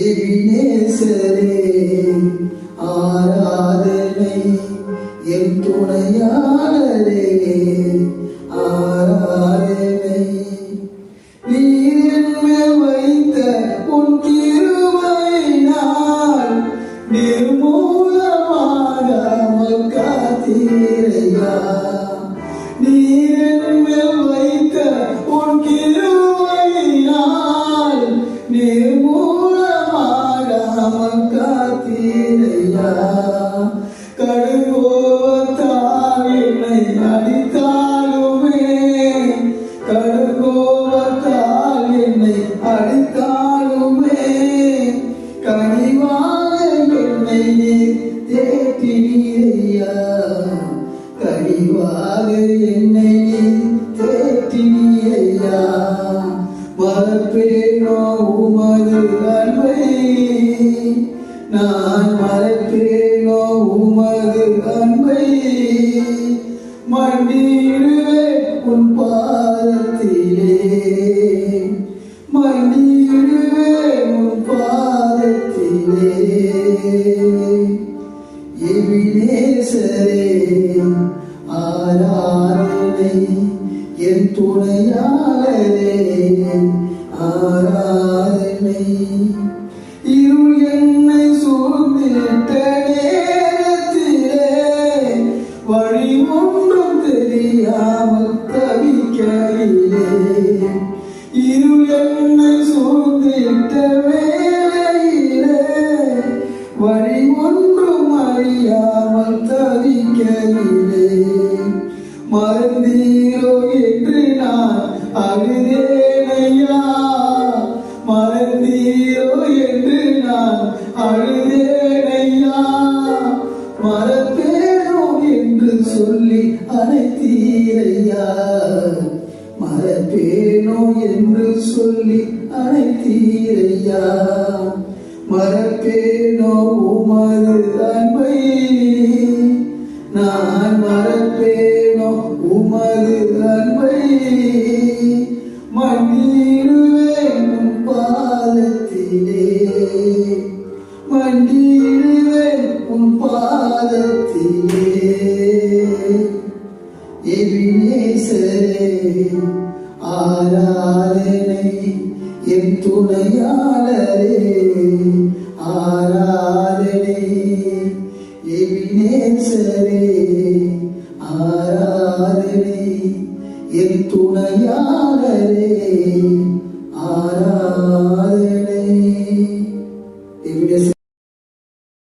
எபினேசரே ஆராதனை என் துணையாளரே ஆராதனை நீர் என்மேல் வைத்த உன் கிருபையினால் நிர்மூலமாகாமல் காத்தீரையா நீர் என்மேல் வைத்த உன் கிருபையினால் நிர்மூலமாகாமல் காத்தீரையா கடுங்கோபத்தால் என்னை அடித்தாலுமே கடுங்கோபத்தால் என்னை அடித்தாலுமே கனிவாக என்னை நீர் தேற்றினீரையா கனிவாக என்னை நீர் தேற்றினீரையா மறப்பேனோ உமது அன்பை நான் மறப்பேனோ உமது அன்பை மண்டியிடுவேன் உன் பாதத்திலே மண்டியிடுவேன் உன் பாதத்திலே எபினேசரே ஆராதனை என் துணையாளரே ஆராதனை இருள் என்னை சூழ்ந்திட்ட நேரத்திலே வழி ஒன்றும் தெரியாமல் தவிக்கையிலே இருள் என்னை சூழ்ந்திட்ட வேளையிலே வழி ஒன்றும் அறியாமல் தவிக்கையிலே மறந்தீரோ என்று நான் அழுதேனையா மறந்தீரோ என்று நான் அழுதேனையா மறப்பேனோ என்று சொல்லி அழைத்தீரையா மறப்பேனோ என்று சொல்லி அழைத்தீரையா மறப்பேனோ உமது அன்பை நான் மறப்பேனோ உமது அன்பை மண்டியிடுவேன் உன் பாதத்திலே மண்டியிடுவேன் உன் பாதத்திலே எபினேசரே ஆராதனை என் துணையாளரே ஆராதனை எபினேசரே ஆராதனை என் துணையாளரே ஆராதனை